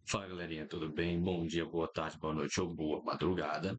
Fala galerinha, tudo bem? Bom dia, boa tarde, boa noite ou boa madrugada.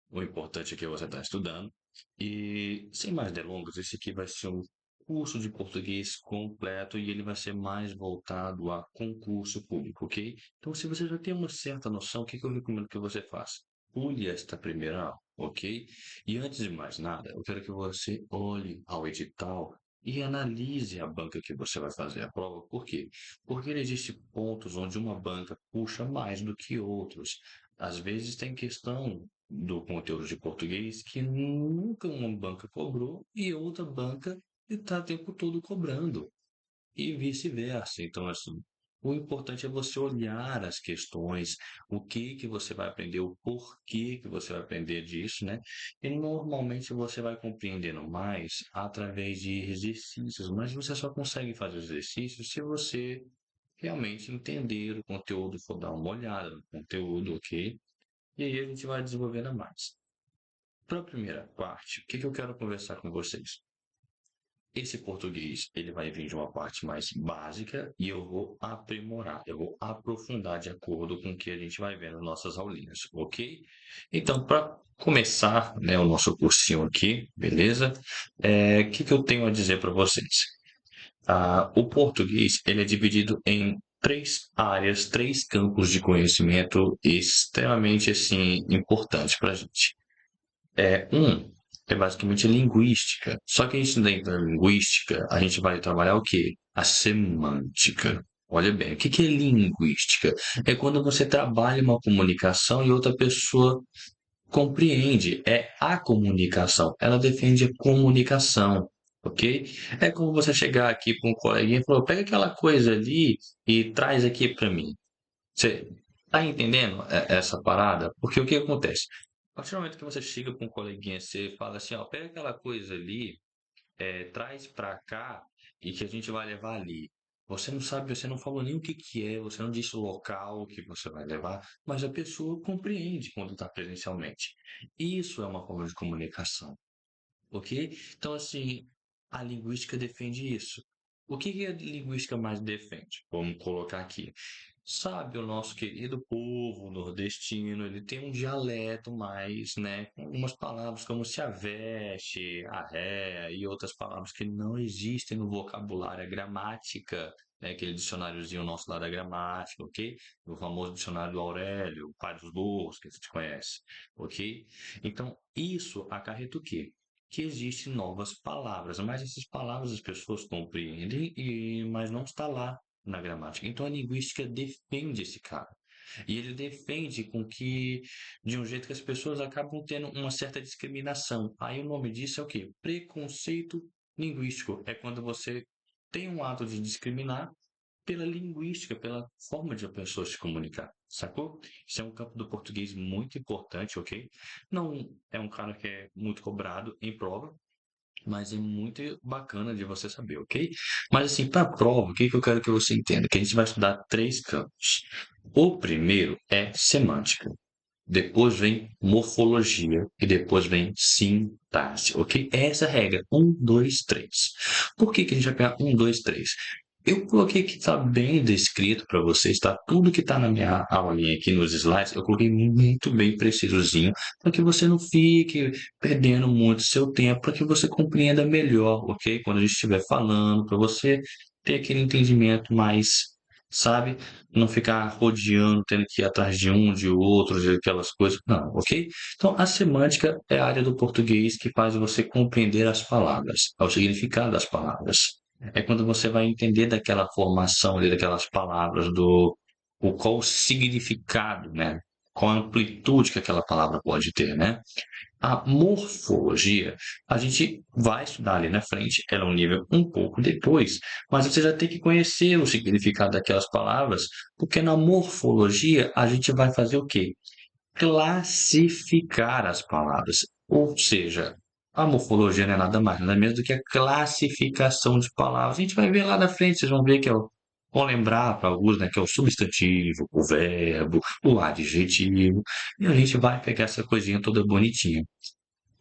O importante é que você está estudando. E sem mais delongas, esse aqui vai ser um curso de português completo e ele vai ser mais voltado a concurso público, ok? Então, se você já tem uma certa noção, o que eu recomendo que você faça? Pule esta primeira aula, ok? E antes de mais nada, eu quero que você olhe ao edital e analise a banca que você vai fazer a prova. Por quê? Porque existem pontos onde uma banca puxa mais do que outros. Às vezes tem questão do conteúdo de português que nunca uma banca cobrou e outra banca está o tempo todo cobrando e vice-versa. Então, assim, o importante é você olhar as questões, o que que você vai aprender, o porquê que você vai aprender disso, né? E normalmente você vai compreendendo mais através de exercícios, mas você só consegue fazer os exercícios se você realmente entender o conteúdo, for dar uma olhada no conteúdo, ok? E aí a gente vai desenvolvendo mais. Para a primeira parte, o que que eu quero conversar com vocês? Esse português, ele vai vir de uma parte mais básica e eu vou aprimorar, eu vou aprofundar de acordo com o que a gente vai ver nas nossas aulinhas, ok? Então, para começar, né, o nosso cursinho aqui, beleza? O que que eu tenho a dizer para vocês? O português, ele é dividido em três áreas, três campos de conhecimento extremamente, assim, importantes para a gente. Um é basicamente linguística. Só que a gente dentro da linguística, a gente vai trabalhar o quê? A semântica. Olha bem, o que que é linguística? É quando você trabalha uma comunicação e outra pessoa compreende. É a comunicação. Ela defende a comunicação, ok? É como você chegar aqui para um coleguinha e falar, pega aquela coisa ali e traz aqui para mim. Você tá entendendo essa parada? Porque o que acontece? A partir do momento que você chega com um coleguinha, você fala assim, ó, pega aquela coisa ali, traz pra cá e que a gente vai levar ali. Você não sabe, você não falou nem o que que é, você não disse o local que você vai levar, mas a pessoa compreende quando está presencialmente. Isso é uma forma de comunicação, ok? Então, assim, a linguística defende isso. O que que a linguística mais defende? Vamos colocar aqui. Sabe, o nosso querido povo nordestino, ele tem um dialeto mais, né, com algumas palavras como se aveste, arré e outras palavras que não existem no vocabulário, a gramática, né, aquele dicionáriozinho nosso lá da gramática, ok? O famoso dicionário do Aurélio, o pai dos burros, que a gente conhece, ok? Então, isso acarreta o quê? Que existem novas palavras, mas essas palavras as pessoas compreendem, mas não está lá na gramática. Então a linguística defende esse cara. E ele defende com que, de um jeito que as pessoas acabam tendo uma certa discriminação. Aí o nome disso é o quê? Preconceito linguístico. É quando você tem um ato de discriminar pela linguística, pela forma de a pessoa se comunicar. Sacou? Isso é um campo do português muito importante, ok? Não é um cara que é muito cobrado em prova, mas é muito bacana de você saber, ok? Mas assim, para a prova, o que que eu quero que você entenda? Que a gente vai estudar três campos. O primeiro é semântica, depois vem morfologia e depois vem sintaxe, ok? Essa é a regra, um, dois, três. Por que que a gente vai pegar um, dois, três? Eu coloquei que está bem descrito para vocês, tá? Tudo que está na minha aulinha aqui nos slides, eu coloquei muito bem precisozinho, para que você não fique perdendo muito seu tempo, para que você compreenda melhor, ok? Quando a gente estiver falando, para você ter aquele entendimento mais, sabe? Não ficar rodeando, tendo que ir atrás de um, de outro, de aquelas coisas. Não, ok? Então, a semântica é a área do português que faz você compreender as palavras, o significado das palavras. É quando você vai entender daquela formação ali, daquelas palavras, qual o significado, né? Qual a amplitude que aquela palavra pode ter, né? A morfologia, a gente vai estudar ali na frente, ela é um nível um pouco depois, mas você já tem que conhecer o significado daquelas palavras, porque na morfologia a gente vai fazer o quê? Classificar as palavras. Ou seja, a morfologia não é nada mais, nada menos do que a classificação de palavras. A gente vai ver lá na frente, vocês vão ver que é o. Vão lembrar para alguns, né, que é o substantivo, o verbo, o adjetivo, e a gente vai pegar essa coisinha toda bonitinha.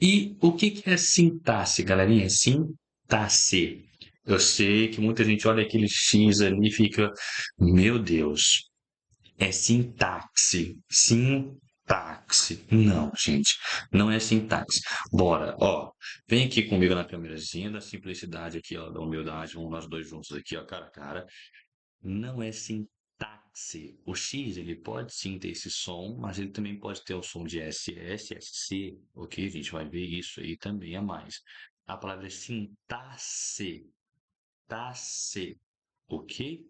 E o que que é sintaxe, galerinha? Sintaxe. Eu sei que muita gente olha aquele X ali e fica, meu Deus. É sintaxe. Sintaxe. Não, gente. Não é sintaxe. Bora, ó. Vem aqui comigo na câmerazinha da simplicidade aqui, ó, da humildade. Vamos nós dois juntos aqui, ó, cara a cara. Não é sintaxe. O X, ele pode sim ter esse som, mas ele também pode ter o som de SS, SC, ok? A gente vai ver isso aí também a mais. A palavra é sintaxe. Tasse, ok?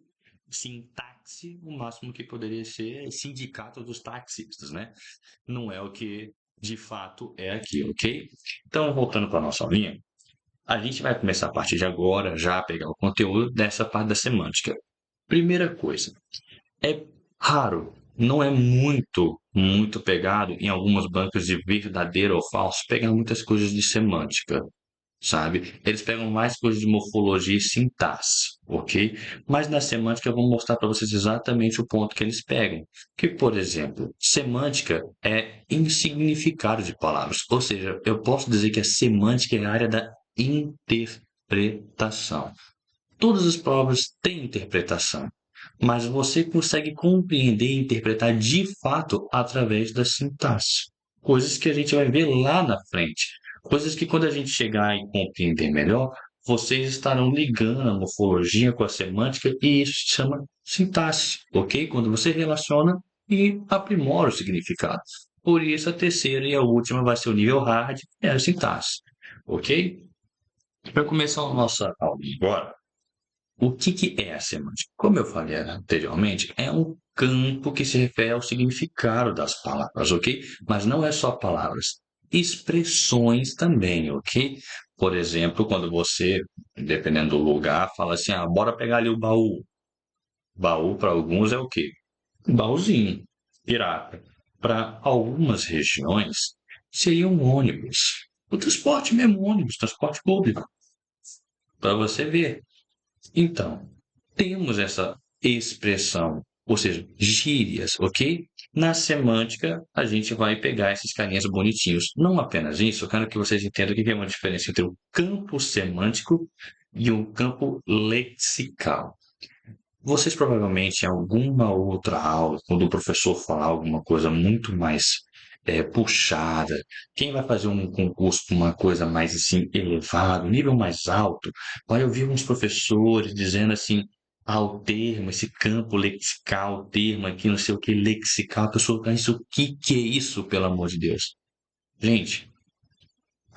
Sintaxe, o máximo que poderia ser é sindicato dos taxistas, né? Não é o que de fato é aqui, ok? Então, voltando para a nossa aulinha, a gente vai começar a partir de agora já a pegar o conteúdo dessa parte da semântica. Primeira coisa, é raro, não é muito pegado em algumas bancas de verdadeiro ou falso, pegar muitas coisas de semântica, sabe? Eles pegam mais coisas de morfologia e sintaxe, ok? Mas na semântica eu vou mostrar para vocês exatamente o ponto que eles pegam. Que, por exemplo, semântica é em significado de palavras, ou seja, eu posso dizer que a semântica é a área da interpretação. Todas as palavras têm interpretação, mas você consegue compreender e interpretar de fato através da sintaxe. Coisas que a gente vai ver lá na frente. Coisas que quando a gente chegar e compreender melhor, vocês estarão ligando a morfologia com a semântica e isso se chama sintaxe, ok? Quando você relaciona e aprimora o significado. Por isso a terceira e a última vai ser o nível hard, é a sintaxe, ok? Para começar a nossa aula agora, o que é a semântica? Como eu falei anteriormente, é um campo que se refere ao significado das palavras, ok? Mas não é só palavras, expressões também, ok? Por exemplo, quando você, dependendo do lugar, fala assim, ah, bora pegar ali o baú. Baú para alguns é o quê? Baúzinho, pirata. Para algumas regiões, seria um ônibus. O transporte mesmo, ônibus, transporte público. Para você ver. Então, temos essa expressão, ou seja, gírias, ok? Na semântica, a gente vai pegar esses carinhas bonitinhos. Não apenas isso, eu quero que vocês entendam o que é uma diferença entre o campo semântico e o campo lexical. Vocês provavelmente, em alguma outra aula, quando o professor falar alguma coisa muito mais puxada, quem vai fazer um concurso com uma coisa mais assim elevado, nível mais alto, vai ouvir uns professores dizendo assim, ah, o termo, esse campo lexical, o termo aqui, não sei o que, lexical, a pessoa, ah, isso, o que que é isso, pelo amor de Deus? Gente,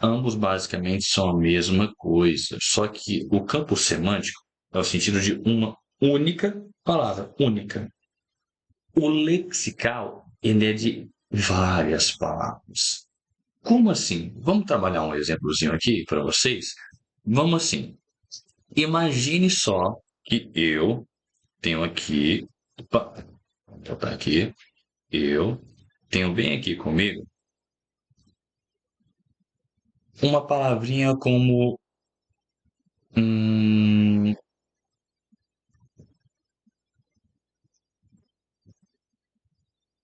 ambos basicamente são a mesma coisa, só que o campo semântico é o sentido de uma única palavra, única. O lexical, ele é de várias palavras. Como assim? Vamos trabalhar um exemplozinho aqui para vocês? Vamos assim. Imagine só que eu tenho aqui, opa, vou botar aqui, eu tenho bem aqui comigo uma palavrinha como hum,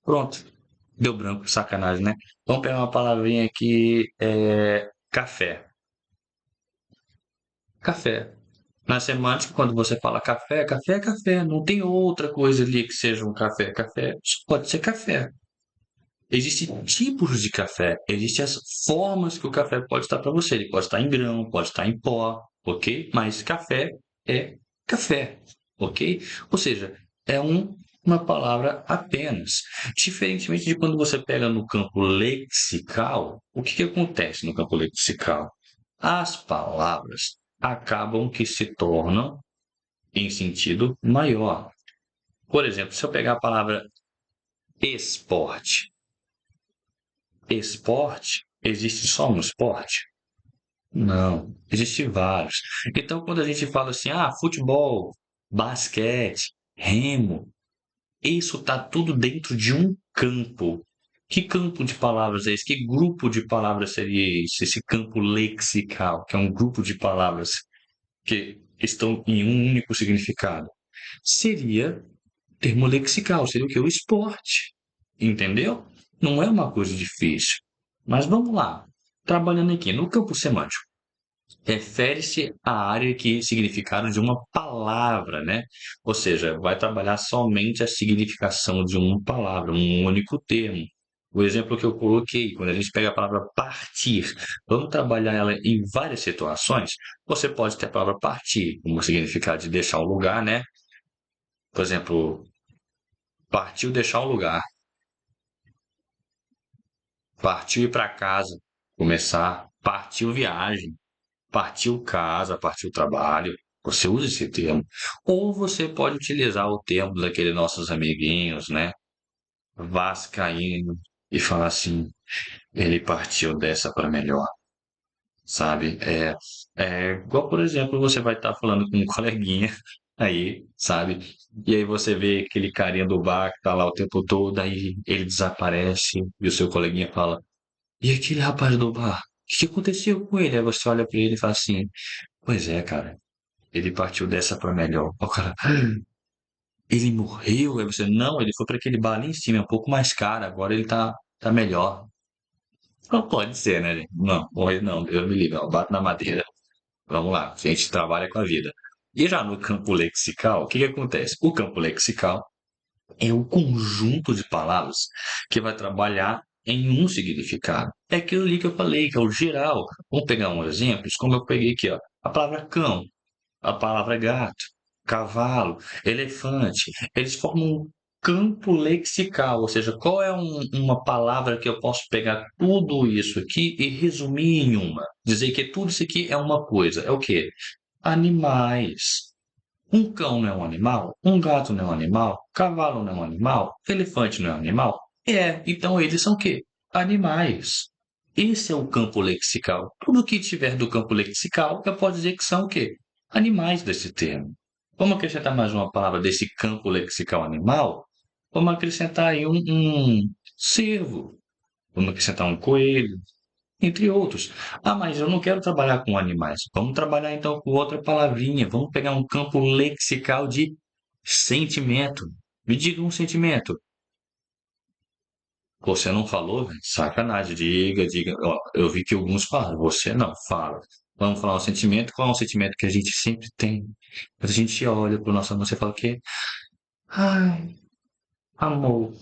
pronto, deu branco, sacanagem, né? Vamos pegar uma palavrinha aqui, café. Café. Na semântica, quando você fala café, café é café. Não tem outra coisa ali que seja um café. Café só pode ser café. Existem tipos de café, existem as formas que o café pode estar para você. Ele pode estar em grão, pode estar em pó, ok? Mas café é café, ok? Ou seja, é uma palavra apenas. Diferentemente de quando você pega no campo lexical, o que acontece no campo lexical? As palavras acabam que se tornam em sentido maior. Por exemplo, se eu pegar a palavra esporte, esporte, existe só um esporte? Não, existem vários. Então, quando a gente fala assim, ah, futebol, basquete, remo, isso está tudo dentro de um campo. Que campo de palavras é esse? Que grupo de palavras seria esse? Esse campo lexical, que é um grupo de palavras que estão em um único significado. Seria termo lexical, seria o que? O esporte. Entendeu? Não é uma coisa difícil. Mas vamos lá. Trabalhando aqui no campo semântico. refere-se à área que significado de uma palavra, né? Ou seja, vai trabalhar somente a significação de uma palavra, um único termo. O exemplo que eu coloquei, quando a gente pega a palavra partir, vamos trabalhar ela em várias situações. Você pode ter a palavra partir, como significado de deixar um lugar, né? Por exemplo, partiu deixar um lugar, partiu ir para casa, começar, partiu viagem, partiu casa, partiu trabalho. Você usa esse termo. Ou você pode utilizar o termo daqueles nossos amiguinhos, né? Vascaíno, e falar assim: ele partiu dessa para melhor, sabe? Igual, por exemplo, você vai estar falando com um coleguinha aí, sabe? E aí você vê aquele carinha do bar que tá lá o tempo todo, aí ele desaparece e o seu coleguinha fala: e aquele rapaz do bar? O que aconteceu com ele? Aí você olha para ele e fala assim: pois é, cara. Ele partiu dessa para melhor. O cara, ele morreu? Aí você, não, ele foi para aquele bar ali em cima, é um pouco mais caro, agora ele tá melhor. Não pode ser, né, gente? Não, morrer não, Deus me livre, ó, bato na madeira. Vamos lá, a gente trabalha com a vida. E já no campo lexical, o que que acontece? O campo lexical é o conjunto de palavras que vai trabalhar em um significado. É aquilo ali que eu falei, que é o geral. Vamos pegar um exemplo, como eu peguei aqui, ó. A palavra cão, a palavra gato, cavalo, elefante, eles formam um campo lexical, ou seja, qual é uma palavra que eu posso pegar tudo isso aqui e resumir em uma? Dizer que tudo isso aqui é uma coisa. É o quê? Animais. Um cão não é um animal? Um gato não é um animal? Cavalo não é um animal? Elefante não é um animal? É, então eles são o quê? Animais. Esse é o campo lexical. Tudo que tiver do campo lexical, eu posso dizer que são o quê? Animais desse termo. Vamos acrescentar mais uma palavra desse campo lexical animal? Vamos acrescentar aí um cervo. Vamos acrescentar um coelho, entre outros. Ah, mas eu não quero trabalhar com animais. Vamos trabalhar então com outra palavrinha. Vamos pegar um campo lexical de sentimento. Me diga um sentimento. Você não falou, velho? Sacanagem. Diga, diga. Ó, eu vi que alguns falam, você não fala. Vamos falar um sentimento. Qual é um sentimento que a gente sempre tem? Quando a gente olha para o nosso amor, você fala o quê? Ai, amor.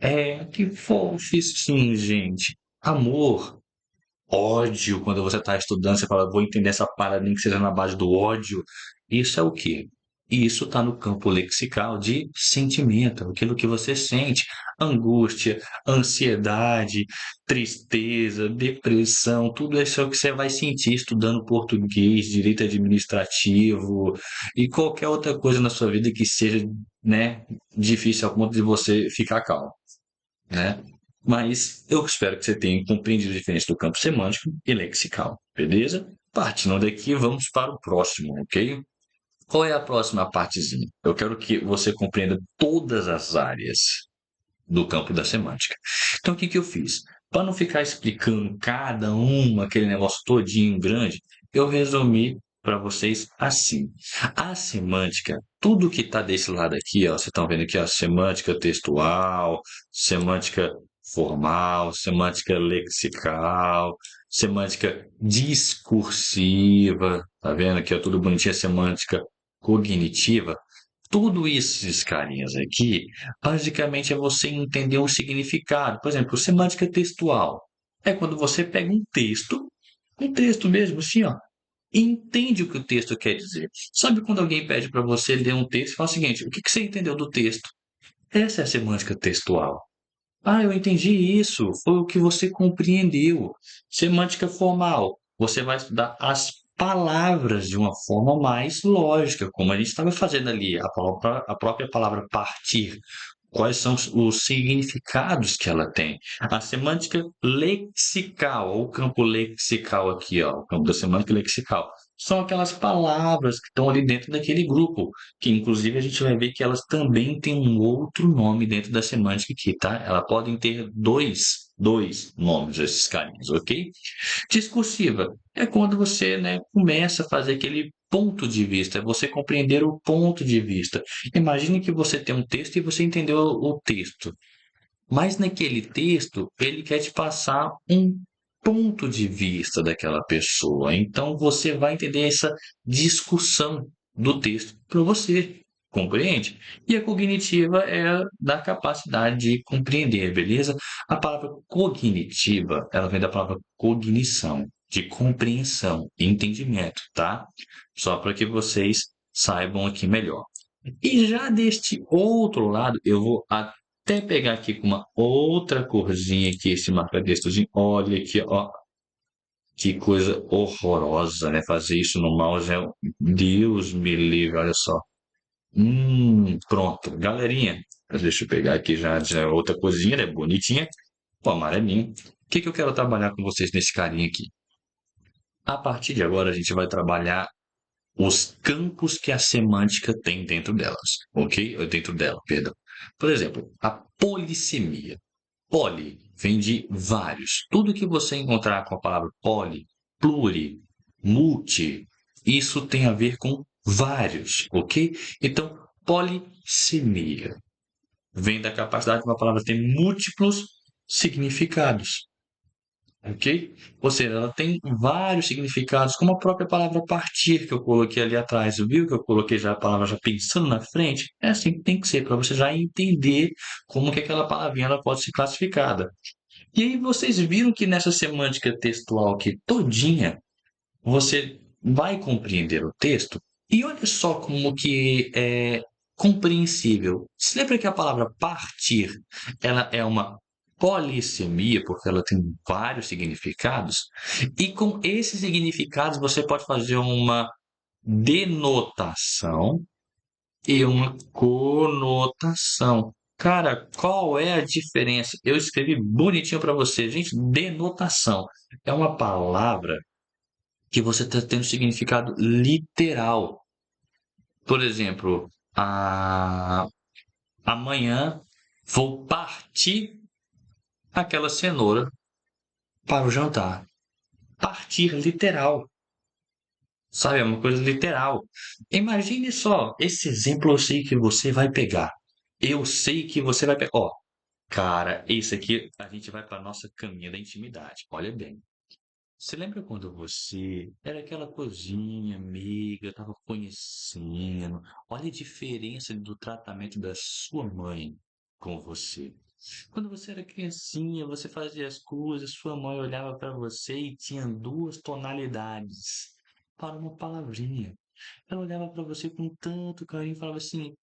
É, que fofo, sim, gente. Amor. Ódio, quando você está estudando, você fala, vou entender essa parada, nem que seja na base do ódio. Isso é o quê? Isso está no campo lexical de sentimento, aquilo que você sente, angústia, ansiedade, tristeza, depressão, tudo isso é o que você vai sentir estudando português, direito administrativo e qualquer outra coisa na sua vida que seja, né, difícil ao ponto de você ficar calmo, né? Mas eu espero que você tenha compreendido a diferença do campo semântico e lexical, beleza? Partindo daqui, vamos para o próximo, ok? Qual é a próxima partezinha? Eu quero que você compreenda todas as áreas do campo da semântica. Então, o que que eu fiz? Para não ficar explicando cada uma, aquele negócio todinho grande, eu resumi para vocês assim. A semântica, tudo que está desse lado aqui, ó, vocês estão vendo aqui, ó, semântica textual, semântica formal, semântica lexical, semântica discursiva, tá vendo aqui, ó, tudo bonitinho, semântica cognitiva. Tudo esses carinhas aqui, basicamente é você entender o significado. Por exemplo, semântica textual é quando você pega um texto mesmo, assim, ó, e entende o que o texto quer dizer. Sabe quando alguém pede para você ler um texto e fala o seguinte: o que que você entendeu do texto? Essa é a semântica textual. Ah, eu entendi isso. Foi o que você compreendeu. Semântica formal. Você vai estudar as palavras de uma forma mais lógica, como a gente estava fazendo ali, a própria palavra partir. Quais são os significados que ela tem? A semântica lexical, ou o campo lexical aqui, ó, o campo da semântica lexical. São aquelas palavras que estão ali dentro daquele grupo, que inclusive a gente vai ver que elas também têm um outro nome dentro da semântica aqui, tá? Elas podem ter dois nomes, esses carinhos, ok? Discursiva é quando você, né, começa a fazer aquele ponto de vista, é você compreender o ponto de vista. Imagine que você tem um texto e você entendeu o texto, mas naquele texto ele quer te passar um ponto de vista daquela pessoa. Então, você vai entender essa discussão do texto para você, compreende? E a cognitiva é da capacidade de compreender, beleza? A palavra cognitiva, ela vem da palavra cognição, de compreensão, entendimento, tá? Só para que vocês saibam aqui melhor. E já deste outro lado, eu vou até pegar aqui com uma outra corzinha aqui, esse marca-textozinho. Olha aqui, ó, que coisa horrorosa, né? Fazer isso no mouse é... Deus me livre, olha só. Pronto. Galerinha, deixa eu pegar aqui já outra coisinha, né? Bonitinha. O amarelinho. O que que eu quero trabalhar com vocês nesse carinha aqui? A partir de agora, a gente vai trabalhar os campos que a semântica tem dentro delas, ok? Dentro dela, perdão. Por exemplo, a polissemia. Poli vem de vários. Tudo que você encontrar com a palavra poli, pluri, multi, isso tem a ver com vários, ok? Então, polissemia vem da capacidade de uma palavra ter múltiplos significados. Ok? Ou seja, ela tem vários significados, como a própria palavra partir que eu coloquei ali atrás, viu? Que eu coloquei já a palavra já pensando na frente. É assim que tem que ser, para você já entender como que aquela palavrinha ela pode ser classificada. E aí vocês viram que nessa semântica textual aqui todinha, você vai compreender o texto. E olha só como que é compreensível. Se lembra que a palavra partir, ela é uma polissemia, porque ela tem vários significados, e com esses significados você pode fazer uma denotação e uma conotação. Cara, qual é a diferença? Eu escrevi bonitinho para você, gente. Denotação é uma palavra que você está tendo significado literal. Por exemplo, amanhã vou partir aquela cenoura para o jantar. Partir literal, sabe? É uma coisa literal. Imagine só, esse exemplo eu sei que você vai pegar. Eu sei que você vai pegar. Ó, cara, esse aqui a gente vai para nossa caminha da intimidade. Olha bem. Você lembra quando você era aquela coisinha amiga, estava conhecendo? Olha a diferença do tratamento da sua mãe com você. Quando você era criancinha, você fazia as coisas, sua mãe olhava para você e tinha duas tonalidades para uma palavrinha. Ela olhava para você com tanto carinho e falava assim: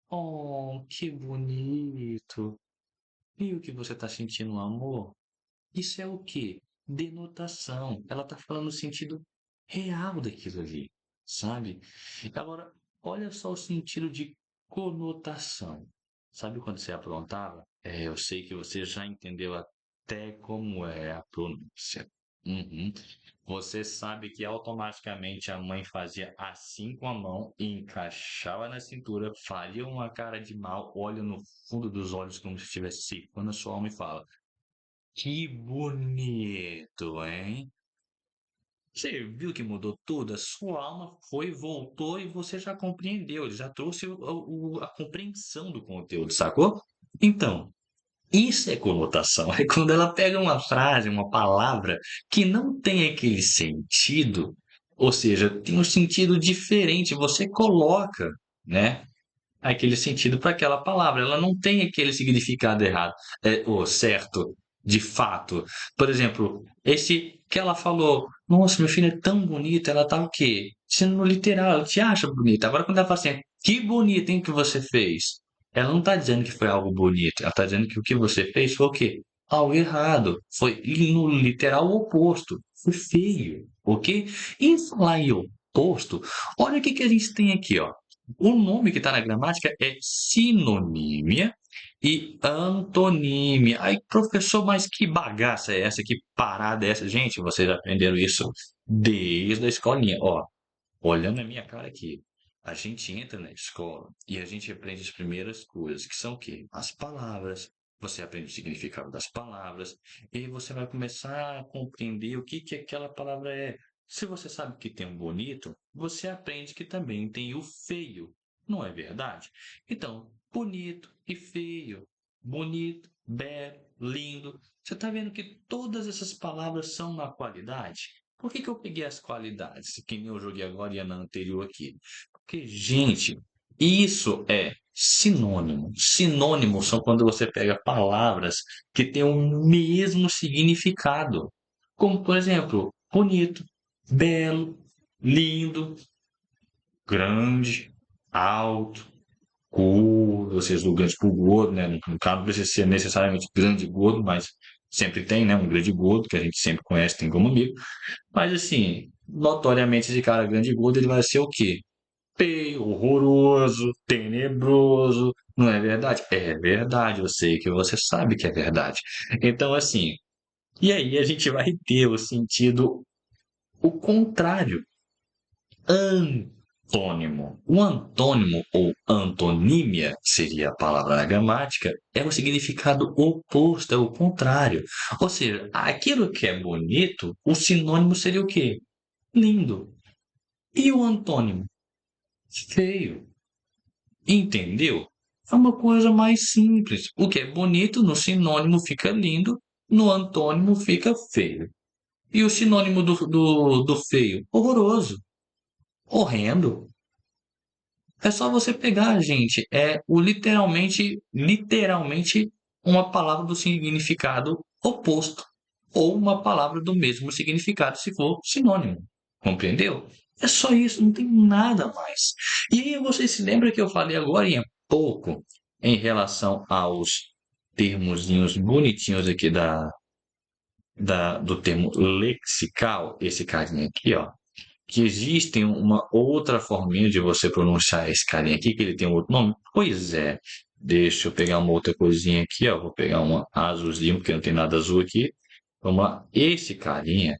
Oh, que bonito! Viu que você está sentindo amor? Isso é o quê? Denotação. Ela está falando no sentido real daquilo ali, sabe? Agora, olha só o sentido de conotação. Sabe quando você aprontava? Eu sei que você já entendeu até como é a pronúncia. Uhum. Você sabe que automaticamente a mãe fazia assim com a mão e encaixava na cintura, faria uma cara de mal, olha no fundo dos olhos como se estivesse secando a sua alma e fala: Que bonito, hein? Você viu que mudou tudo? A sua alma foi, voltou e você já compreendeu, já trouxe a compreensão do conteúdo, sacou? Então, isso é conotação. É quando ela pega uma frase, uma palavra que não tem aquele sentido, ou seja, tem um sentido diferente, você coloca, né? Aquele sentido para aquela palavra. Ela não tem aquele significado errado, ou certo, de fato. Por exemplo, esse que ela falou, nossa, meu filho é tão bonito, ela tá o quê? Sendo no literal, ela te acha bonita. Agora, quando ela fala assim, que bonito, hein, que você fez? Ela não está dizendo que foi algo bonito, ela está dizendo que o que você fez foi o quê? Algo errado. Foi no literal oposto. Foi feio, ok? E falar em oposto, olha o que que a gente tem aqui, ó. O nome que está na gramática é sinonímia e antonímia. Ai, professor, mas que bagaça é essa? Que parada é essa? Gente, vocês aprenderam isso desde a escolinha. Ó, olhando a minha cara aqui, a gente entra na escola e a gente aprende as primeiras coisas, que são o quê? As palavras. Você aprende o significado das palavras e aí você vai começar a compreender o que que aquela palavra é. Se você sabe que tem um bonito, você aprende que também tem o feio, não é verdade? Então, bonito e feio. bonito, belo, lindo. Você está vendo que todas essas palavras são na qualidade? Por que que eu peguei as qualidades, que nem eu joguei agora e na anterior aqui? Porque, gente, isso é sinônimo. Sinônimos são quando você pega palavras que têm o mesmo significado. Como, por exemplo, bonito, belo, lindo, grande, alto, gordo, ou seja, do grande para o gordo, né? No caso, não precisa ser necessariamente grande e gordo, mas sempre tem, né? Um grande gordo, que a gente sempre conhece, tem como amigo. Mas, assim, notoriamente, esse cara grande e gordo, ele vai ser o quê? Feio, horroroso, tenebroso. Não é verdade? É verdade, eu sei que você sabe que é verdade. Então, assim, e aí a gente vai ter o sentido, o contrário. Antônimo. O antônimo ou antonímia seria a palavra na gramática, é o significado oposto, é o contrário. Ou seja, aquilo que é bonito, o sinônimo seria o quê? Lindo. E o antônimo? Feio. Entendeu? É uma coisa mais simples. O que é bonito no sinônimo fica lindo, no antônimo fica feio. E o sinônimo do feio? Horroroso, horrendo. É só você pegar, gente, o literalmente uma palavra do significado oposto ou uma palavra do mesmo significado se for sinônimo. Compreendeu? É só isso, não tem nada mais. E aí você se lembra que eu falei agora há pouco em relação aos termozinhos bonitinhos aqui do termo lexical, esse carinha aqui, ó, que existem uma outra forminha de você pronunciar esse carinha aqui, que ele tem um outro nome? Pois é. Deixa eu pegar uma outra coisinha aqui, ó. Vou pegar uma azulzinho, porque não tem nada azul aqui. Vamos lá. Esse carinha,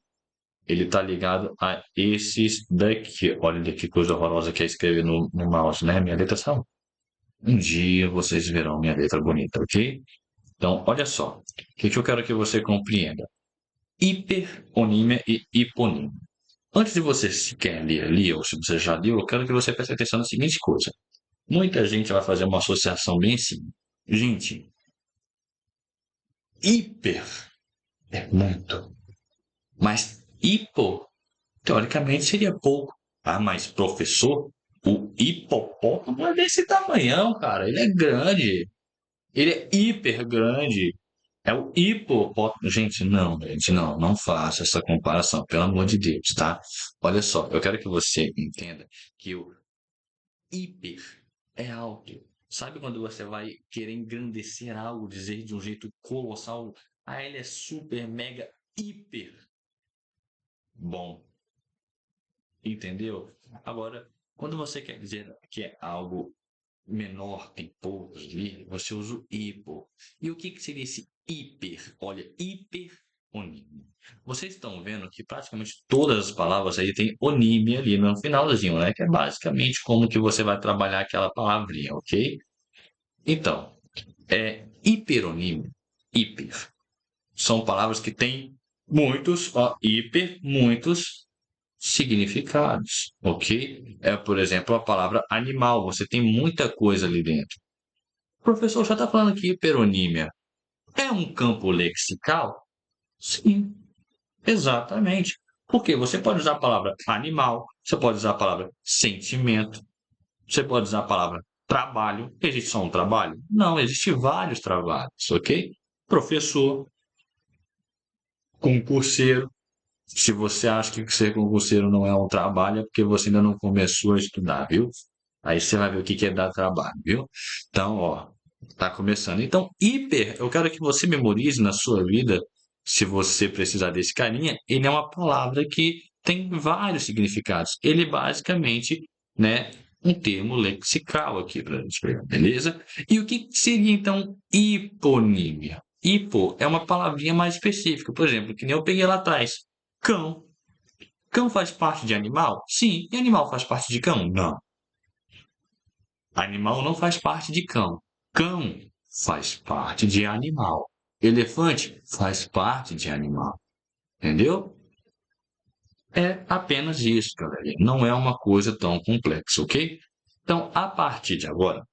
ele tá ligado a esses daqui. Olha que coisa horrorosa que é escrever no mouse, né? Minha letra são. Um dia vocês verão minha letra bonita, ok? Então, olha só. O que que eu quero que você compreenda? Hiperonímia e hiponímia. Antes de você sequer ler ali, ou se você já leu, eu quero que você preste atenção na seguinte coisa. Muita gente vai fazer uma associação bem simples. Gente, hiper é muito, mas hipo, teoricamente, seria pouco. Ah, mas professor, o hipopótamo é desse tamanhão, cara. Ele é grande. Ele é hiper grande. É o hipopótamo. Gente, não, não faça essa comparação, pelo amor de Deus, tá? Olha só, eu quero que você entenda que o hiper é alto. Sabe quando você vai querer engrandecer algo, dizer de um jeito colossal? Ah, ele é super, mega, hiper bom. Entendeu? Agora, quando você quer dizer que é algo menor, tem poucos ali, você usa o hipo. E o que que seria esse hiper? Olha, hiperonímia. Vocês estão vendo que praticamente todas as palavras aí tem onímia ali no finalzinho, né? Que é basicamente como que você vai trabalhar aquela palavrinha, ok? Então, hiperonímia, hiper, são palavras que têm muitos, ó, hiper, muitos significados, ok? Por exemplo, a palavra animal, você tem muita coisa ali dentro. O professor já está falando que hiperonímia é um campo lexical? Sim, exatamente. Porque você pode usar a palavra animal, você pode usar a palavra sentimento, você pode usar a palavra trabalho. Existe só um trabalho? Não, existe vários trabalhos, ok? Professor, concurseiro. Se você acha que ser concurseiro não é um trabalho, é porque você ainda não começou a estudar, viu? Aí você vai ver o que que é dar trabalho, viu? Então, ó, tá começando. Então, hiper, eu quero que você memorize na sua vida, se você precisar desse carinha, ele é uma palavra que tem vários significados. Ele basicamente, né, um termo lexical aqui para a gente pegar, beleza? E o que seria então hiponímia? Hipo é uma palavrinha mais específica, por exemplo, que nem eu peguei lá atrás. Cão. Cão faz parte de animal? Sim. E animal faz parte de cão? Não. Animal não faz parte de cão. Cão faz parte de animal. Elefante faz parte de animal. Entendeu? É apenas isso, galera. Não é uma coisa tão complexa, ok? Então, a partir de agora,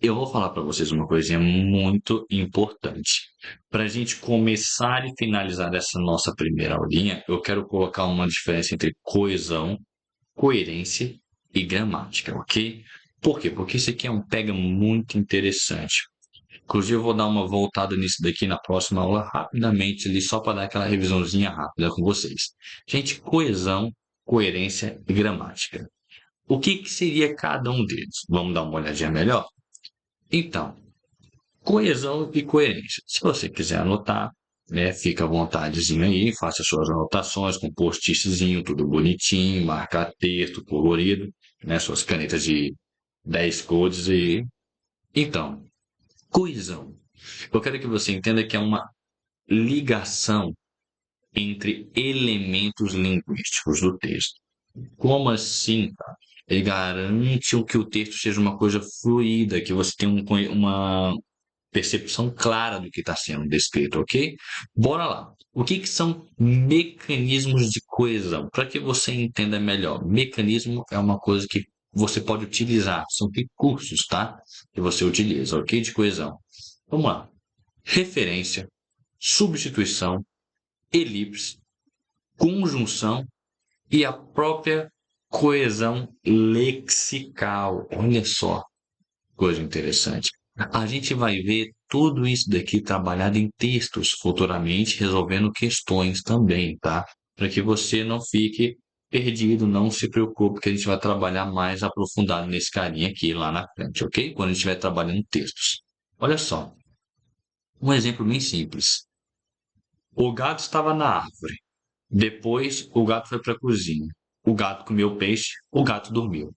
Eu vou falar para vocês uma coisinha muito importante. Para a gente começar e finalizar essa nossa primeira aulinha, eu quero colocar uma diferença entre coesão, coerência e gramática, ok? Por quê? Porque isso aqui é um pega muito interessante. Inclusive, eu vou dar uma voltada nisso daqui na próxima aula rapidamente, ali, só para dar aquela revisãozinha rápida com vocês. Gente, coesão, coerência e gramática. O que, que seria cada um deles? Vamos dar uma olhadinha melhor? Então, coesão e coerência. Se você quiser anotar, né, fica à vontadezinho aí, faça suas anotações com post-itzinho, tudo bonitinho, marcar texto colorido, né, suas canetas de 10 cores aí. Então, coesão. Eu quero que você entenda que é uma ligação entre elementos linguísticos do texto. Como assim? Ele garante que o texto seja uma coisa fluida, que você tenha uma percepção clara do que está sendo descrito, ok? Bora lá. O que, que são mecanismos de coesão? Para que você entenda melhor, mecanismo é uma coisa que você pode utilizar, são recursos, tá? Que você utiliza, ok? De coesão. Vamos lá. Referência, substituição, elipse, conjunção e a própria coesão lexical. Olha só, coisa interessante. A gente vai ver tudo isso daqui trabalhado em textos futuramente, resolvendo questões também, tá? Para que você não fique perdido, não se preocupe, que a gente vai trabalhar mais aprofundado nesse carinha aqui lá na frente, ok? Quando a gente estiver trabalhando textos. Olha só, um exemplo bem simples. O gato estava na árvore. Depois, o gato foi para a cozinha. O gato comeu peixe, o gato dormiu.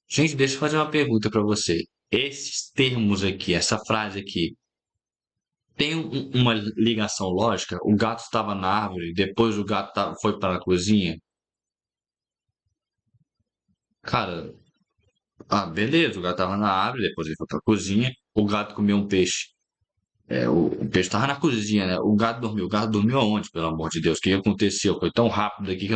Gente, deixa eu fazer uma pergunta para você. Esses termos aqui, essa frase aqui, tem uma ligação lógica? O gato estava na árvore, depois o gato foi para a cozinha? Cara, beleza, o gato estava na árvore, depois ele foi para a cozinha, o gato comeu um peixe. O peixe estava na cozinha, né? O gato dormiu. O gato dormiu aonde, pelo amor de Deus? O que aconteceu? Foi tão rápido aqui que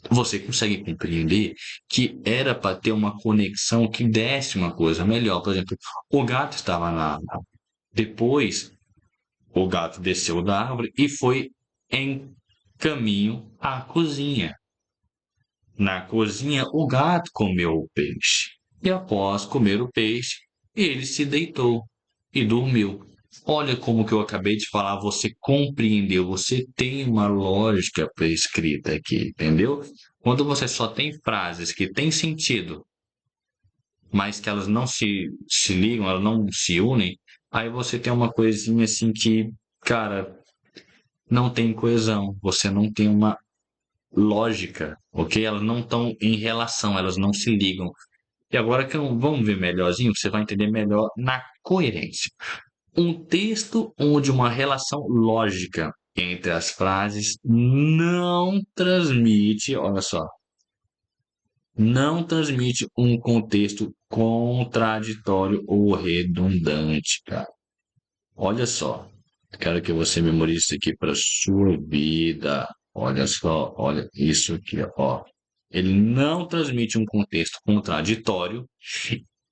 você consegue compreender que era para ter uma conexão que desse uma coisa melhor. Por exemplo, o gato estava na árvore. Depois, o gato desceu da árvore e foi em caminho à cozinha. Na cozinha, o gato comeu o peixe. E após comer o peixe, ele se deitou e dormiu. Olha como que eu acabei de falar, você compreendeu, você tem uma lógica prescrita aqui, entendeu? Quando você só tem frases que têm sentido, mas que elas não se ligam, elas não se unem, aí você tem uma coisinha assim que, cara, não tem coesão, você não tem uma lógica, ok? Elas não estão em relação, elas não se ligam. E agora que vamos ver melhorzinho, você vai entender melhor na coerência. Um texto onde uma relação lógica entre as frases não transmite, olha só, não transmite um contexto contraditório ou redundante, cara. Olha só, quero que você memorize isso aqui para sua vida. Olha só, olha isso aqui, ó. Ele não transmite um contexto contraditório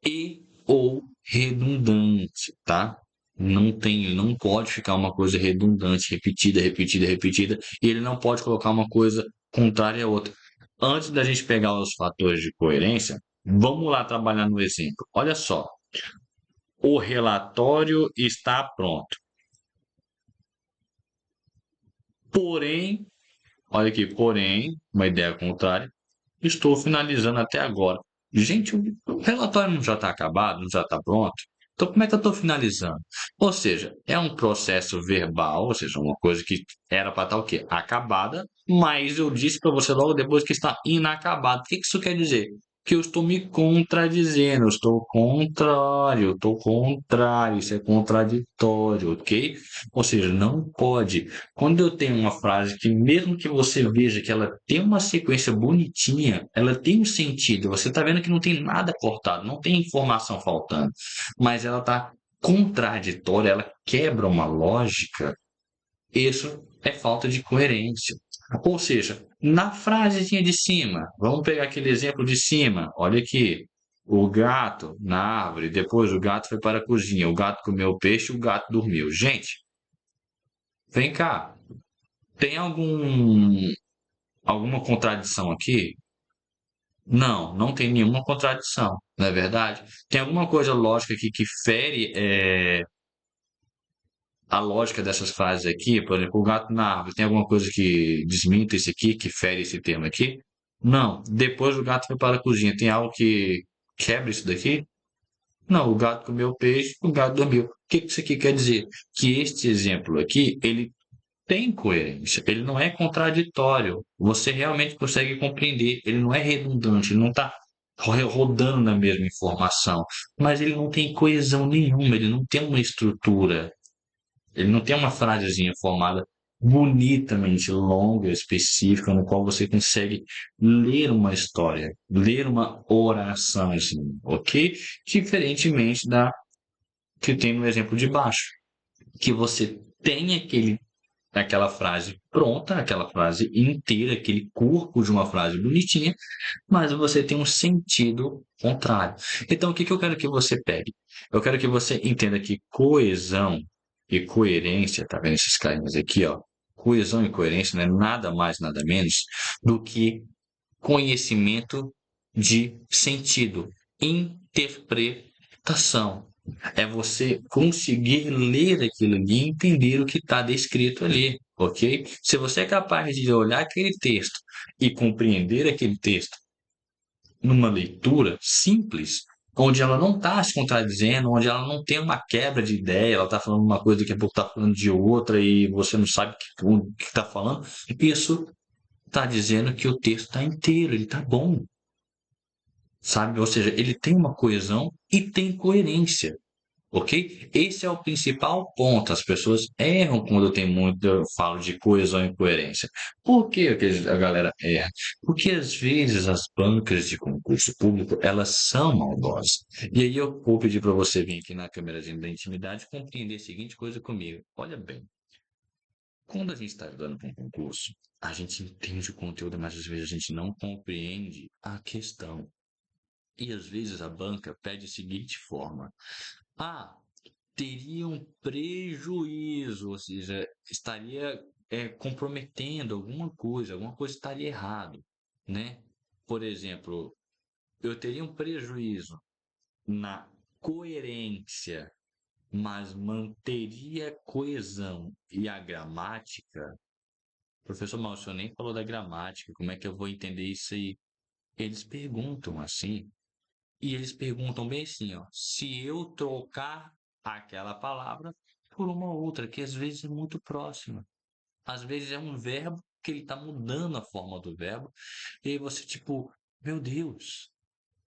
e ou redundante, tá? Não tem, não pode ficar uma coisa redundante, repetida, repetida, repetida, e ele não pode colocar uma coisa contrária à outra. Antes da gente pegar os fatores de coerência, vamos lá trabalhar no exemplo. Olha só, o relatório está pronto. Porém, olha aqui, porém, uma ideia contrária, estou finalizando até agora. Gente, o relatório não já está acabado, não já está pronto? Então, como é que eu estou finalizando? Ou seja, é um processo verbal, ou seja, uma coisa que era para estar o quê? Acabada, mas eu disse para você logo depois que está inacabado. O que que isso quer dizer? Que eu estou me contradizendo, eu estou contrário, eu estou contrário, isso é contraditório, ok? Ou seja, não pode. Quando eu tenho uma frase que, mesmo que você veja que ela tem uma sequência bonitinha, ela tem um sentido, você está vendo que não tem nada cortado, não tem informação faltando, mas ela está contraditória, ela quebra uma lógica, isso é falta de coerência. Ou seja, na frasezinha de cima, vamos pegar aquele exemplo de cima, olha aqui. O gato na árvore, depois o gato foi para a cozinha, o gato comeu o peixe, o gato dormiu. Gente, vem cá, tem alguma contradição aqui? Não, não tem nenhuma contradição, não é verdade? Tem alguma coisa lógica aqui que fere a lógica dessas frases aqui? Por exemplo, o gato na árvore, tem alguma coisa que desminta esse aqui, que fere esse termo aqui? Não. Depois o gato foi para a cozinha, tem algo que quebra isso daqui? Não, o gato comeu o peixe, o gato dormiu. O que que isso aqui quer dizer? Que este exemplo aqui, ele tem coerência, ele não é contraditório. Você realmente consegue compreender, ele não é redundante, ele não está rodando na mesma informação, mas ele não tem coesão nenhuma, ele não tem uma estrutura, ele não tem uma frasezinha formada bonitamente longa, específica, no qual você consegue ler uma história, ler uma oração, assim, ok? Diferentemente da que tem no exemplo de baixo, que você tem aquela frase pronta, aquela frase inteira, aquele corpo de uma frase bonitinha, mas você tem um sentido contrário. Então, o que que eu quero que você pegue? Eu quero que você entenda que coesão e coerência, tá vendo esses carinhas aqui, ó? Coesão e coerência não é nada mais, nada menos do que conhecimento de sentido, interpretação. É você conseguir ler aquilo ali e entender o que está descrito ali, ok? Se você é capaz de olhar aquele texto e compreender aquele texto numa leitura simples, onde ela não está se contradizendo, onde ela não tem uma quebra de ideia, ela está falando uma coisa, daqui a pouco está falando de outra e você não sabe o que está falando, isso está dizendo que o texto está inteiro, ele está bom, sabe? Ou seja, ele tem uma coesão e tem coerência, ok? Esse é o principal ponto. As pessoas erram quando tem muito, eu falo de coesão e coerência. Por que que a galera erra? Porque às vezes as bancas de concurso público, elas são maldosas. E aí eu vou pedir para você vir aqui na câmera da intimidade e compreender a seguinte coisa comigo. Olha bem, quando a gente está estudando para um concurso, a gente entende o conteúdo, mas às vezes a gente não compreende a questão. E às vezes a banca pede a seguinte forma: ah, teria um prejuízo, ou seja, estaria comprometendo alguma coisa estaria errado, né? Por exemplo, eu teria um prejuízo na coerência, mas manteria a coesão e a gramática. Professor Márcio nem falou da gramática, como é que eu vou entender isso aí? Eles perguntam assim, e eles perguntam bem assim, ó, se eu trocar aquela palavra por uma outra, que às vezes é muito próxima. Às vezes é um verbo que ele está mudando a forma do verbo, e aí você, tipo, meu Deus,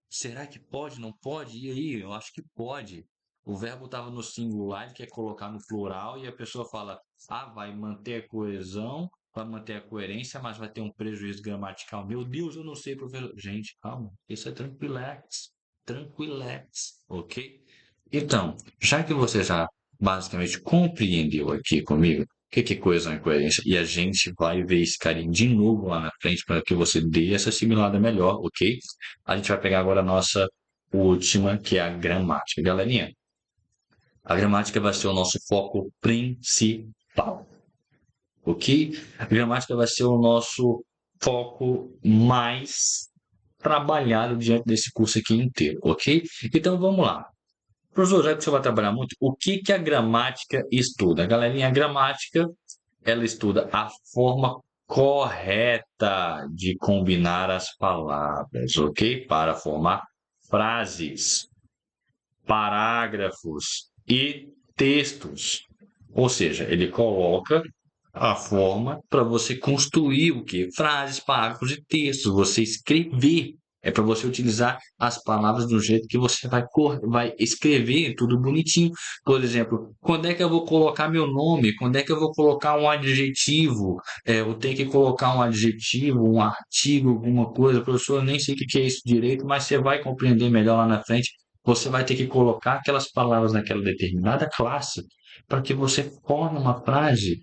será que pode, não pode? E aí, eu acho que pode. O verbo estava no singular, ele quer colocar no plural, e a pessoa fala, ah, vai manter a coesão, vai manter a coerência, mas vai ter um prejuízo gramatical. Meu Deus, eu não sei, professor. Gente, calma, isso é tranquilex, tranquilex, ok? Então, já que você já basicamente compreendeu aqui comigo o que que é coesão e coerência, e a gente vai ver esse carinho de novo lá na frente para que você dê essa assimilada melhor, ok? A gente vai pegar agora a nossa última, que é a gramática. Galerinha, a gramática vai ser o nosso foco principal, ok? A gramática vai ser o nosso foco mais trabalhado diante desse curso aqui inteiro, ok? Então vamos lá. Professor, já que você vai trabalhar muito, o que que a gramática estuda? Galerinha, a gramática, ela estuda a forma correta de combinar as palavras, ok? Para formar frases, parágrafos e textos. Ou seja, ele coloca a forma para você construir o quê? Frases, parágrafos e textos, você escrever. É para você utilizar as palavras do jeito que você vai escrever tudo bonitinho. Por exemplo, quando é que eu vou colocar meu nome? Quando é que eu vou colocar um adjetivo? Eu tenho que colocar um adjetivo, um artigo, alguma coisa. Professor, eu nem sei o que é isso direito, mas você vai compreender melhor lá na frente. Você vai ter que colocar aquelas palavras naquela determinada classe para que você forme uma frase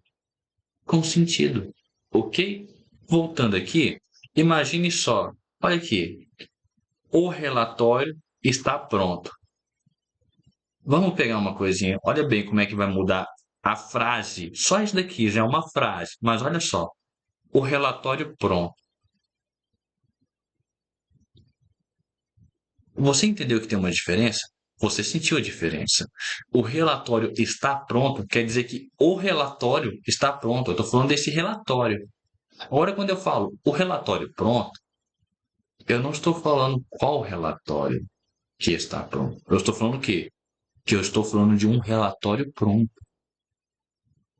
com sentido, ok? Voltando aqui, imagine só, olha aqui, o relatório está pronto. Vamos pegar uma coisinha. Olha bem como é que vai mudar a frase. Só isso daqui já é uma frase. Mas olha só. O relatório pronto. Você entendeu que tem uma diferença? Você sentiu a diferença. O relatório está pronto quer dizer que o relatório está pronto. Eu estou falando desse relatório. Agora, quando eu falo o relatório pronto, eu não estou falando qual relatório que está pronto. Eu estou falando o quê? Que eu estou falando de um relatório pronto.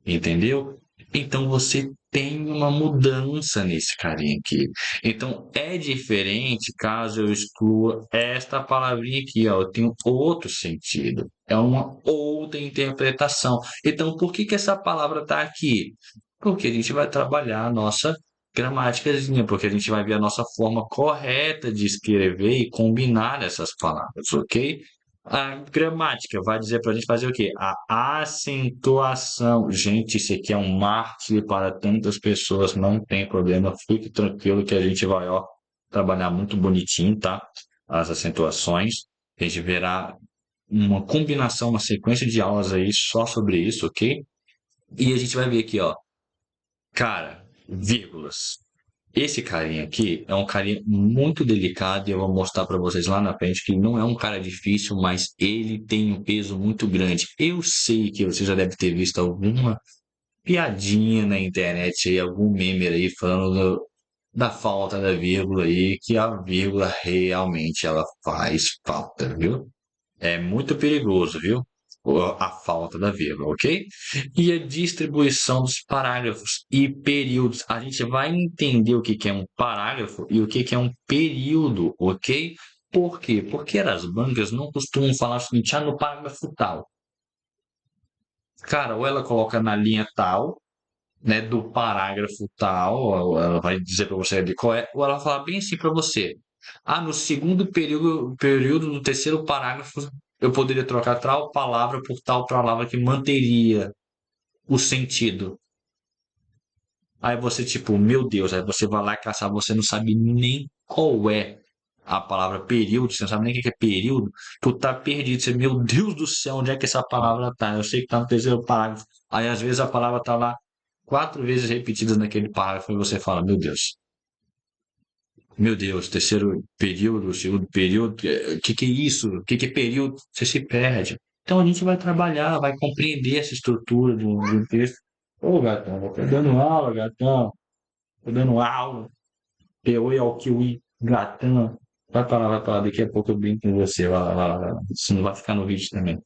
Entendeu? Então você tem uma mudança nesse carinha aqui. Então é diferente caso eu exclua esta palavrinha aqui, ó. Eu tenho outro sentido. É uma outra interpretação. Então por que que essa palavra está aqui? Porque a gente vai trabalhar a nossa gramáticazinha, porque a gente vai ver a nossa forma correta de escrever e combinar essas palavras, ok? A gramática vai dizer para a gente fazer o quê? A acentuação. Gente, isso aqui é um mártir para tantas pessoas, não tem problema, fique tranquilo que a gente vai, ó, trabalhar muito bonitinho, tá? As acentuações. A gente verá uma combinação, uma sequência de aulas aí só sobre isso, ok? E a gente vai ver aqui, ó, cara, vírgulas. Esse carinha aqui é um carinha muito delicado e eu vou mostrar para vocês lá na frente que ele não é um cara difícil, mas ele tem um peso muito grande. Eu sei que você já deve ter visto alguma piadinha na internet aí, algum meme aí falando da falta da vírgula aí, que a vírgula realmente ela faz falta, viu? É muito perigoso, viu? A falta da vírgula, ok? E a distribuição dos parágrafos e períodos. A gente vai entender o que que é um parágrafo e o que que é um período, ok? Por quê? Porque as bancas não costumam falar o seguinte, no parágrafo tal. Cara, ou ela coloca na linha tal, né, do parágrafo tal, ou ela vai dizer para você ali qual é, ou ela fala bem assim para você. No segundo período, no terceiro parágrafo, eu poderia trocar tal palavra por tal palavra que manteria o sentido. Aí você, tipo, meu Deus, aí você vai lá caçar, você não sabe nem qual é a palavra período, você não sabe nem o que é período, tu tá perdido. Você, meu Deus do céu, onde é que essa palavra tá? Eu sei que tá no terceiro parágrafo. Aí às vezes a palavra tá lá 4 vezes repetida naquele parágrafo e você fala, meu Deus, terceiro período, segundo período, o que que é isso? O que que é período? Você se perde. Então a gente vai trabalhar, vai compreender essa estrutura de um texto. Ô, gatão, tô dando aula, gatão. Tô dando aula. P.O.I. ao QI, gatão. Vai parar. Daqui a pouco eu brinco com você. Vai lá. Isso não vai ficar no vídeo também.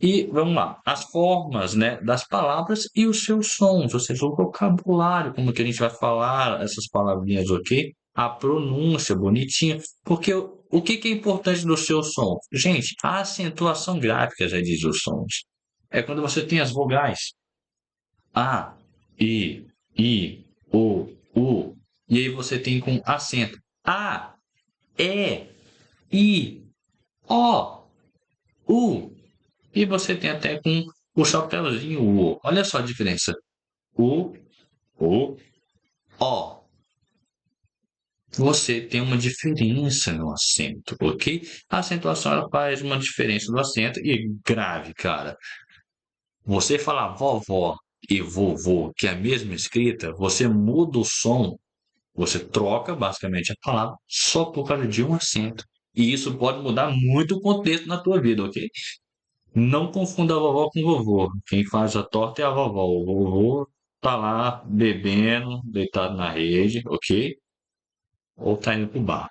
E vamos lá, as formas, né, das palavras e os seus sons, ou seja, o vocabulário, como que a gente vai falar essas palavrinhas, ok? A pronúncia bonitinha, porque o que que é importante do seu som? Gente, a acentuação gráfica já diz os sons. É quando você tem as vogais A, I, U, e aí você tem com acento A, E, I, O, U. E você tem até com o chapéuzinho O. Olha só a diferença. O, O, O. Você tem uma diferença no acento, ok? A acentuação ela faz uma diferença no acento e grave, cara. Você falar vovó e vovô, que é a mesma escrita, você muda o som, você troca basicamente a palavra só por causa de um acento. E isso pode mudar muito o contexto na tua vida, ok? Não confunda a vovó com o vovô. Quem faz a torta é a vovó. O vovô tá lá bebendo, deitado na rede, ok? Ou tá indo pro bar.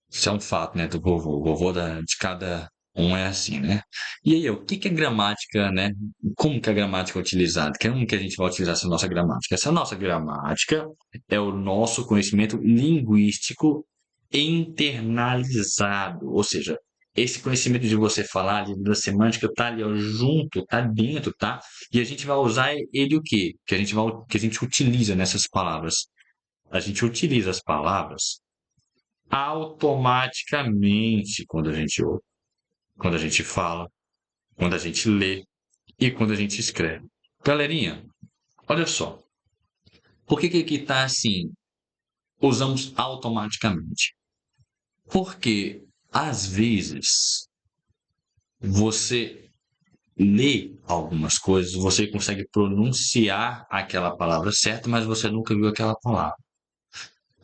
Isso é um fato, né, do vovô. O vovô de cada um é assim, né? E aí, o que que é gramática, né? Como que a gramática é utilizada? Como que a gente vai utilizar essa nossa gramática? Essa nossa gramática é o nosso conhecimento linguístico internalizado, ou seja, esse conhecimento de você falar, da semântica, tá ali, ó, junto, tá dentro, tá? E a gente vai usar ele o quê? Que a gente utiliza nessas palavras. A gente utiliza as palavras automaticamente quando a gente ouve, quando a gente fala, quando a gente lê e quando a gente escreve. Galerinha, olha só. Por que que aqui está assim? Usamos automaticamente. Porque Às vezes, você lê algumas coisas, você consegue pronunciar aquela palavra certa, mas você nunca viu aquela palavra.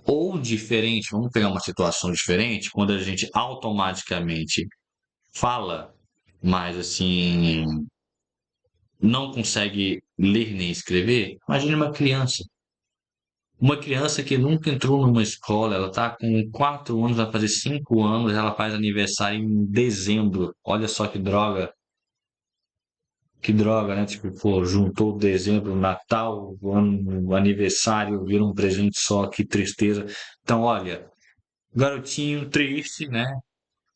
Ou diferente, vamos pegar uma situação diferente, quando a gente automaticamente fala, mas assim, não consegue ler nem escrever. Imagine uma criança. Uma criança que nunca entrou numa escola, ela está com 4 anos, vai fazer 5 anos, ela faz aniversário em dezembro. Olha só que droga, né? Tipo, pô, juntou dezembro, Natal, o ano, o aniversário, vira um presente só, que tristeza. Então, olha, garotinho triste, né?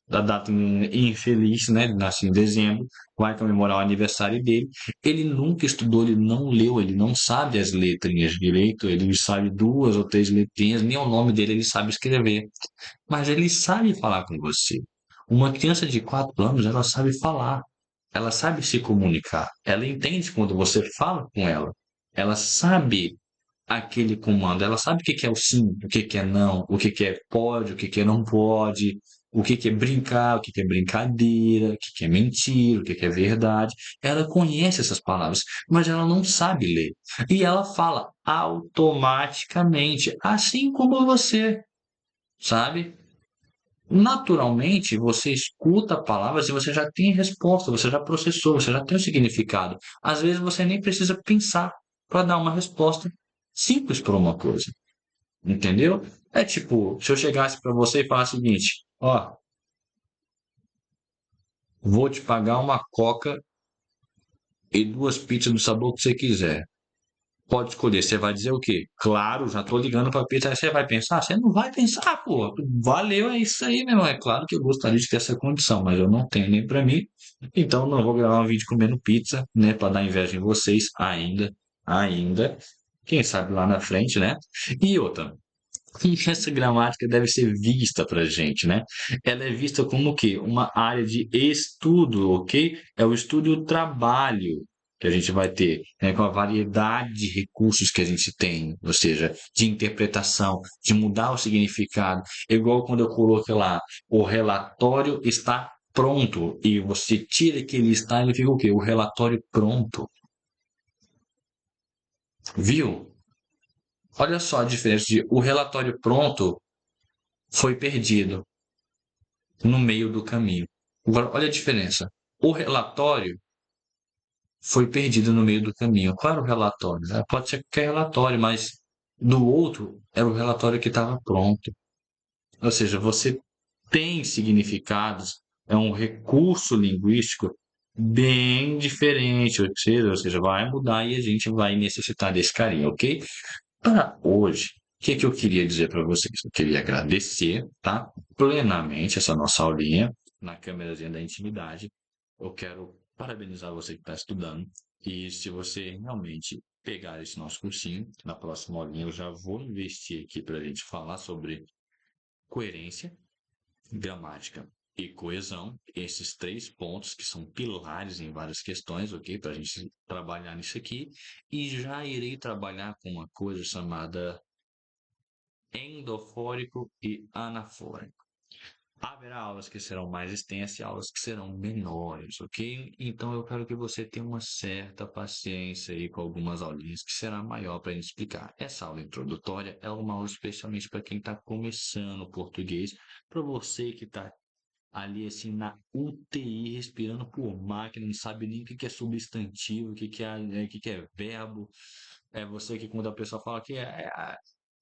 Da data infeliz, né? Ele nasceu em dezembro, vai comemorar o aniversário dele. Ele nunca estudou, ele não leu, ele não sabe as letrinhas direito, ele sabe 2 ou 3 letrinhas, nem o nome dele ele sabe escrever. Mas ele sabe falar com você. Uma criança de 4 anos, ela sabe falar, ela sabe se comunicar, ela entende quando você fala com ela, ela sabe aquele comando. Ela sabe o que que é o sim, o que que é não, o que que é pode, o que que é não pode, o que que é brincar, o que que é brincadeira, o que que é mentira, o que que é verdade. Ela conhece essas palavras, mas ela não sabe ler. E ela fala automaticamente, assim como você, sabe? Naturalmente, você escuta palavras e você já tem resposta, você já processou, você já tem o significado. Às vezes você nem precisa pensar para dar uma resposta simples para uma coisa, entendeu? É tipo, se eu chegasse para você e falasse o seguinte: ó, vou te pagar uma coca e 2 pizzas do sabor que você quiser. Pode escolher. Você vai dizer o quê? Claro, já tô ligando para pizza. Aí você vai pensar? Você não vai pensar, pô. Valeu, é isso aí, meu irmão. É claro que eu gostaria de ter essa condição, mas eu não tenho nem para mim. Então não vou gravar um vídeo comendo pizza, né? Para dar inveja em vocês ainda, ainda. Quem sabe lá na frente, né? E outra, essa gramática deve ser vista para gente, né? Ela é vista como o quê? Uma área de estudo, ok? É o estudo e o trabalho que a gente vai ter, né? Com a variedade de recursos que a gente tem, ou seja, de interpretação, de mudar o significado. Igual quando eu coloquei lá, o relatório está pronto, e você tira aquele está, ele fica o quê? O relatório pronto. Viu? Olha só a diferença de o relatório pronto foi perdido no meio do caminho. Agora, olha a diferença. O relatório foi perdido no meio do caminho. Qual era o relatório? Pode ser qualquer relatório, mas do outro era o relatório que estava pronto. Ou seja, você tem significados, é um recurso linguístico bem diferente, ou seja, vai mudar e a gente vai necessitar desse carinho, ok? Para hoje, o que que eu queria dizer para vocês? Eu queria agradecer, tá? Plenamente essa nossa aulinha na câmerazinha da intimidade. Eu quero parabenizar você que está estudando. E se você realmente pegar esse nosso cursinho, na próxima aulinha eu já vou investir aqui para a gente falar sobre coerência, gramática e coesão. Esses 3 pontos que são pilares em várias questões, ok? Para a gente trabalhar nisso aqui. E já irei trabalhar com uma coisa chamada endofórico e anafórico. Haverá aulas que serão mais extensas e aulas que serão menores, ok? Então eu quero que você tenha uma certa paciência aí com algumas aulinhas que será maior para a gente explicar. Essa aula introdutória é uma aula especialmente para quem está começando o português, para você que está ali assim na UTI respirando por máquina, não sabe nem o que que é substantivo, o que que é verbo. É você que quando a pessoa fala que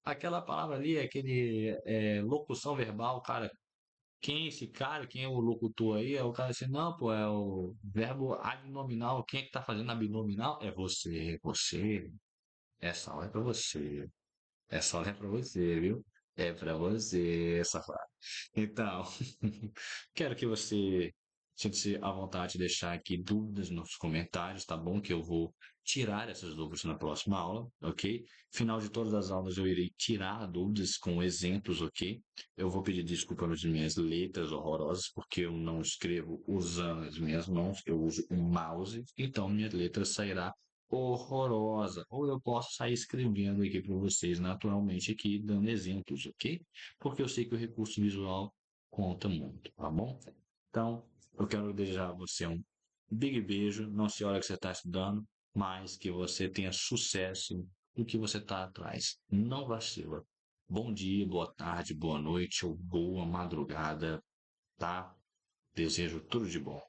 aquela palavra ali, aquele locução verbal, cara, quem é esse cara? Quem é o locutor aí? É o cara assim, não, pô, é o verbo adnominal. Quem é que tá fazendo abnominal? É você, você. Essa aula é pra você. Essa aula é pra você, viu? É pra você, safado. Então, quero que você sinta-se à vontade de deixar aqui dúvidas nos comentários, tá bom? Que eu vou tirar essas dúvidas na próxima aula, ok? Final de todas as aulas eu irei tirar dúvidas com exemplos, ok? Eu vou pedir desculpa pelas minhas letras horrorosas, porque eu não escrevo usando as minhas mãos, eu uso um mouse, então minha letra sairá horrorosa. Ou eu posso sair escrevendo aqui para vocês naturalmente aqui, dando exemplos, ok? Porque eu sei que o recurso visual conta muito, tá bom? Então, eu quero desejar a você um big beijo. Não se olha que você está estudando, mas que você tenha sucesso no que você está atrás. Não vacila. Bom dia, boa tarde, boa noite ou boa madrugada, tá? Desejo tudo de bom.